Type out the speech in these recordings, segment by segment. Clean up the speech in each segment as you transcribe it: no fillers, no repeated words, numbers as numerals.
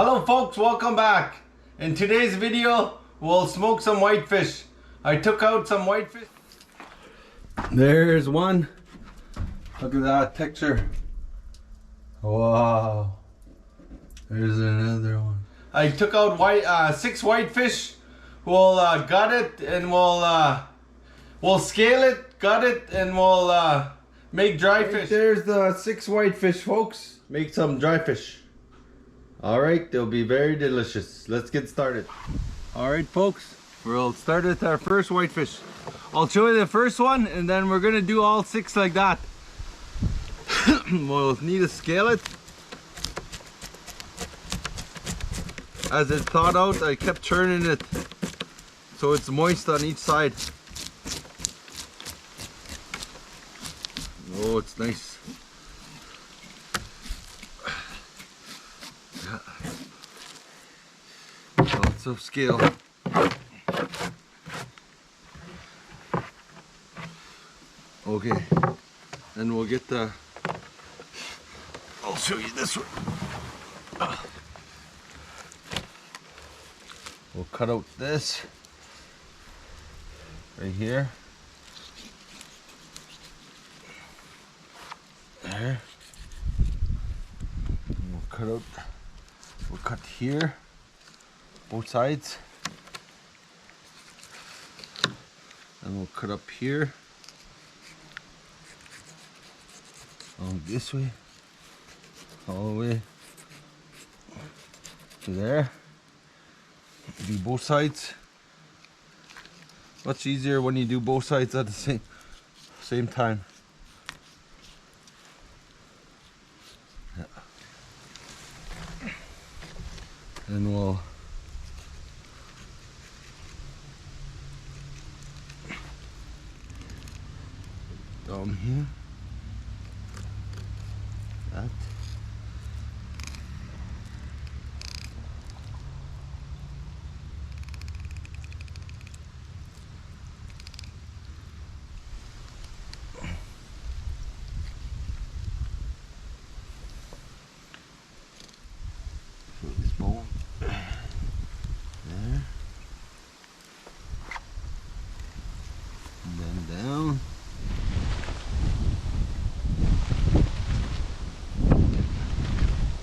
Hello folks, welcome back. In today's video, we'll smoke some whitefish. I took out some whitefish. There's one. Look at that texture. Wow. There's another one. I took out 6 whitefish. We'll gut it and we'll scale it, gut it, and we'll make dry fish. There's the 6 whitefish, folks. Make some dry fish. Alright, they'll be very delicious. Let's get started. Alright folks, we'll start with our first whitefish. I'll show you the first one and then we're gonna do all 6 like that. We'll need to scale it. As it thawed out, I kept turning it so it's moist on each side. Oh, it's nice. Lots of scale. Okay, then we'll get the, I'll show you this one. We'll cut out this right here. There. And we'll cut here, both sides. And we'll cut up here. This way, all the way to there. Do both sides. Much easier when you do both sides at the same time. Yeah. And we'll down here. That. Show this bone. There. And then down.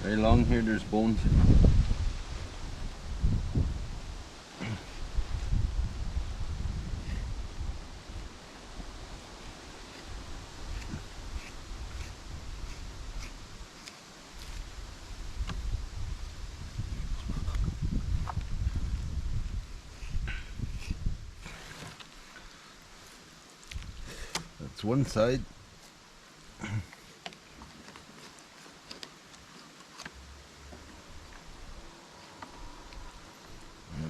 Very long here, there's bones. That's one side.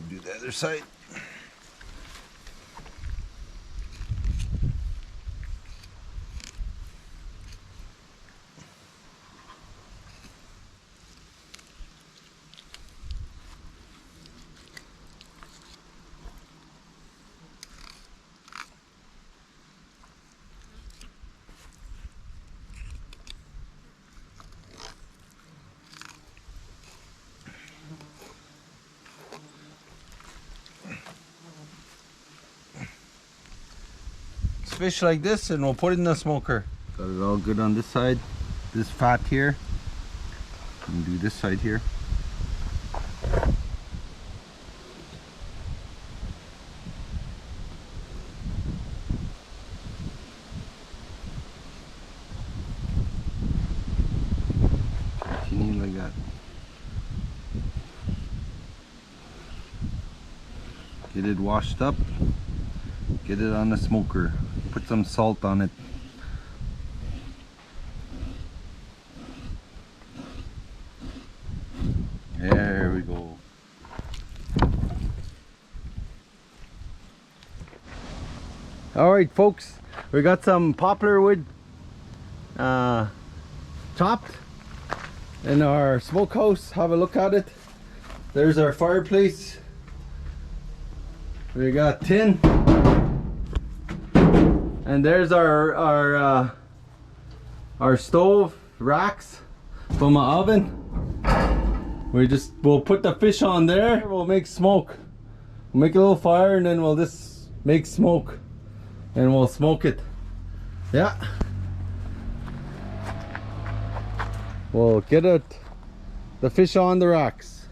Do the other side. Fish like this and we'll put it in the smoker. Got it all good on this side. This fat here. And do this side here. Continue like that. Get it washed up. Get it on the smoker. Put some salt on it. There we go. Alright folks, we got some poplar wood chopped in our smokehouse. Have a look at it. There's our fireplace. We got tin. And there's our stove racks from my oven. we'll put the fish on there. We'll make smoke. We'll make a little fire and then we'll just make smoke and we'll smoke it. Yeah. We'll get the fish on the rocks.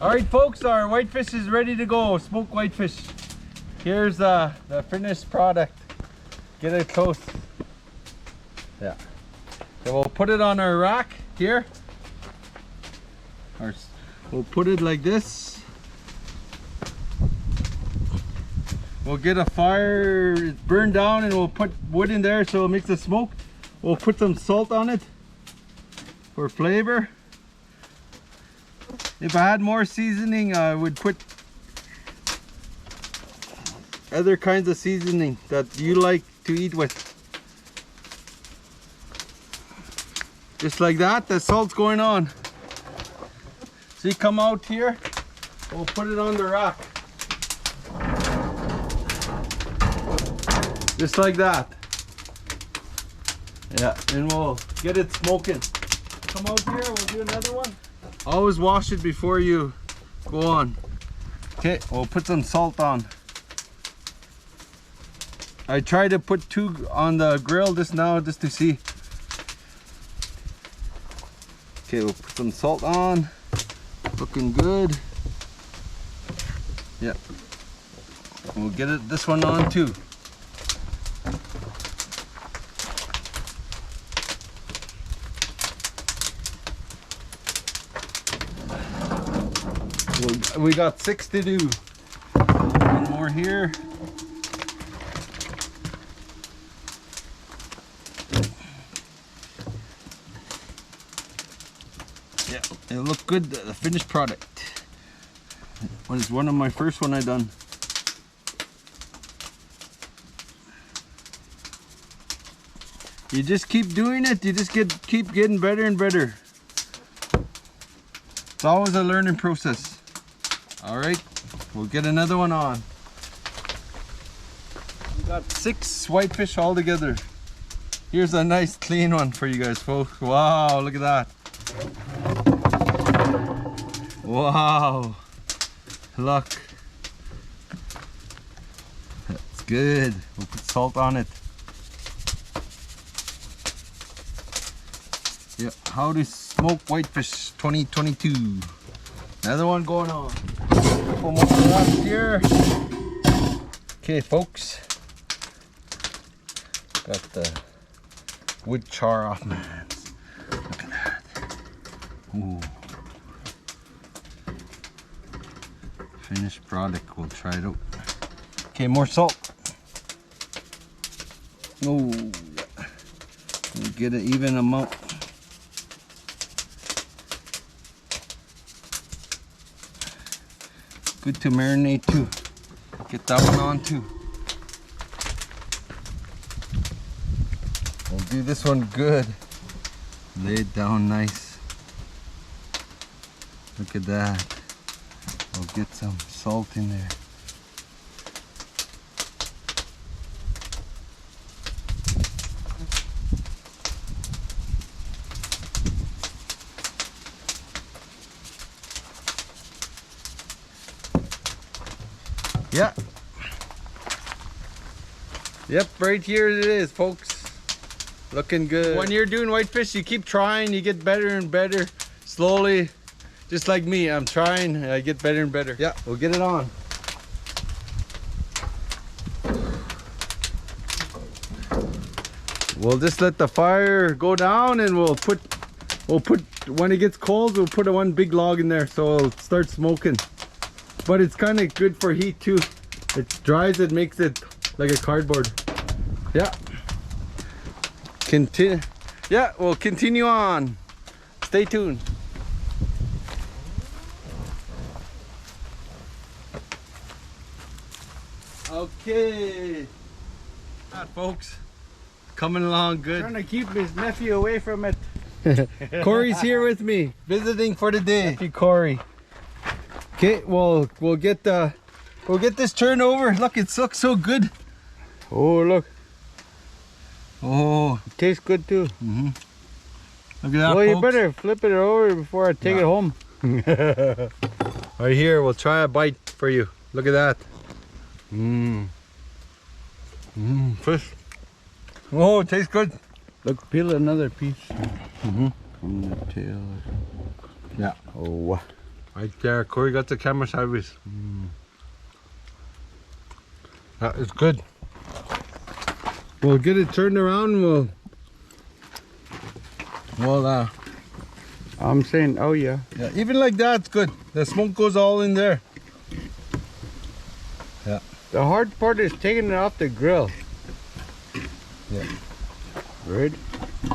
All right, folks, our whitefish is ready to go. Smoked whitefish. Here's the finished product. Get it close. Yeah. So we'll put it on our rack here. We'll put it like this. We'll get a fire burned down and we'll put wood in there so it makes the smoke. We'll put some salt on it for flavor. If I had more seasoning, I would put other kinds of seasoning that you like to eat with. Just like that, the salt's going on. See, come out here, we'll put it on the rock. Just like that. Yeah, and we'll get it smoking. Come out here, we'll do another one. Always wash it before you go on. Okay, we'll put some salt on. I tried to put 2 on the grill just now, just to see. Okay, we'll put some salt on. Looking good. Yep. We'll get this one on too. We got 6 to do. One more here. Yeah, it looked good, the finished product. What is one of my first one I done. You just keep doing it, you just keep getting better and better. It's always a learning process. All right, we'll get another one on. We got 6 whitefish all together. Here's a nice clean one for you guys, folks. Wow, look at that. Wow, look. That's good. We'll put salt on it. Yeah, how to smoke whitefish 2022. Another one going on. Couple more left here. Okay, folks. Got the wood char off my hands. Look at that. Ooh. Finished product. We'll try it out. Okay, more salt. Oh, we'll get an even amount. Good to marinate too. Get that one on too. We'll do this one good. Lay it down nice. Look at that. We'll get some salt in there. Yeah. Yep, right here it is, folks. Looking good. When you're doing whitefish, you keep trying, you get better and better. Slowly, just like me, I'm trying, I get better and better. Yeah, we'll get it on. We'll just let the fire go down and we'll put, when it gets cold, we'll put one big log in there so it'll start smoking. But it's kind of good for heat too. It dries it, makes it like a cardboard. Yeah. Yeah, we'll continue on. Stay tuned. Okay. That, folks. Coming along good. Trying to keep his nephew away from it. Corey's here with me, visiting for the day. Nephew Corey. Okay, we'll get this turned over. Look, it looks so good. Oh, look. Oh, it tastes good too. Look at that, Well, you folks. better flip it over before I take it home. Right here, we'll try a bite for you. Look at that. Fish. Oh, it tastes good. Look, peel another piece from the tail. Yeah. Oh, Right there, Corey got the camera sideways. That is good. We'll get it turned around. We'll I'm saying, oh yeah. yeah, even like that, it's good. The smoke goes all in there. Yeah. The hard part is taking it off the grill. Yeah. Right?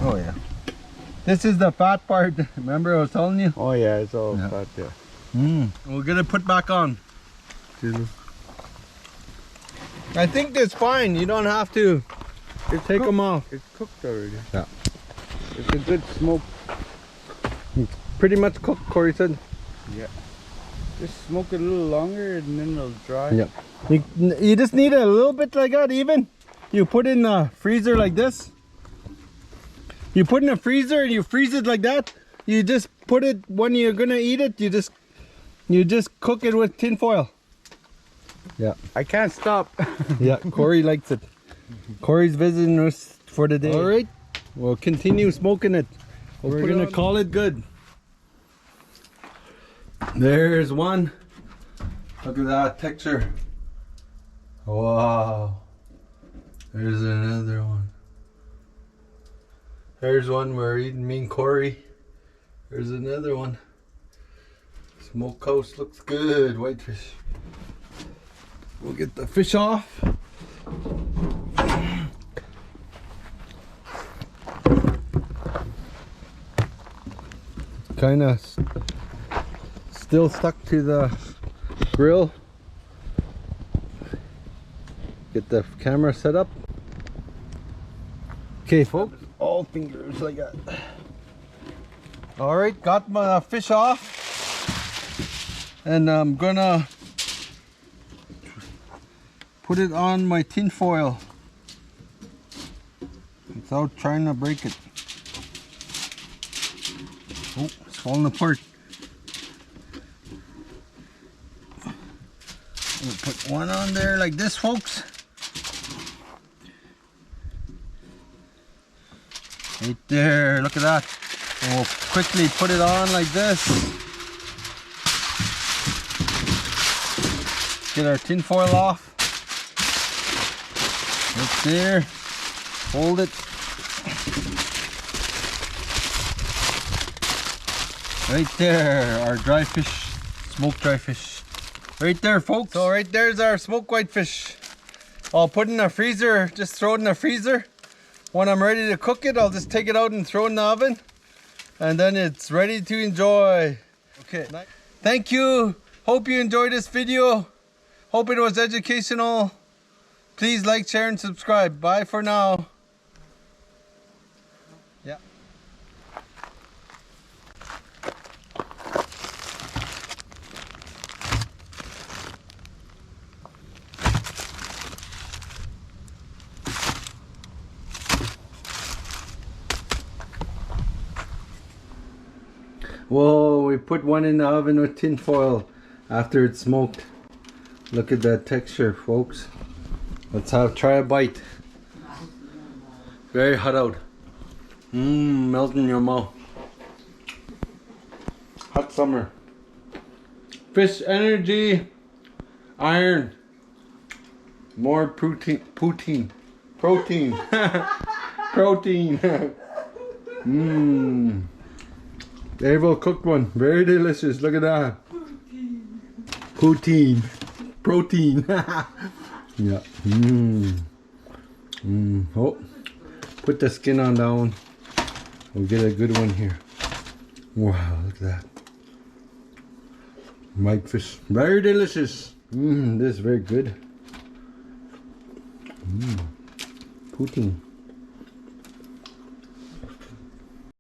Oh yeah. This is the fat part. Remember I was telling you? Oh yeah, it's all Yeah. fat there. We'll get it put back on. I think it's fine. You don't have to take them off. It's cooked already. Yeah. It's a good smoke. Pretty much cooked, Corey said. Yeah. Just smoke it a little longer and then it'll dry. Yeah. You just need it a little bit like that, even. You put it in the freezer like this. You put it in the freezer and you freeze it like that. You just put it when you're gonna eat it. You just cook it with tin foil. Yeah. I can't stop. Yeah, Corey likes it. Corey's visiting us for the day. All right, we'll continue smoking it. We're gonna call it good. There's one. Look at that texture. Wow. There's another one. There's one we're eating, me and Corey. There's another one. Smokehouse looks good, whitefish. We'll get the fish off. Kind of still stuck to the grill. Get the camera set up. Okay, folks, all fingers like that. All right, got my fish off. And I'm gonna put it on my tin foil without trying to break it. Oh, it's falling apart. We'll put one on there like this, folks. Right there, look at that. And we'll quickly put it on like this. Get our tin foil off. Right there. Hold it. Right there, our dry fish, smoked dry fish. Right there, folks. So right there's our smoked whitefish. I'll put it in the freezer, just throw it in the freezer. When I'm ready to cook it, I'll just take it out and throw it in the oven. And then it's ready to enjoy. Okay, thank you. Hope you enjoyed this video. Hope it was educational. Please like, share, and subscribe. Bye for now. Yeah. Whoa, we put one in the oven with tin foil after it's smoked. Look at that texture, folks. Let's try a bite. Very hot out. Melting in your mouth. Hot summer. Fish energy, iron, more protein. Protein. Very well cooked one. Very delicious. Look at that. Protein. Yeah. Oh, put the skin on down. We'll get a good one here. Wow, look at that. Whitefish. Very delicious. This is very good. Poutine.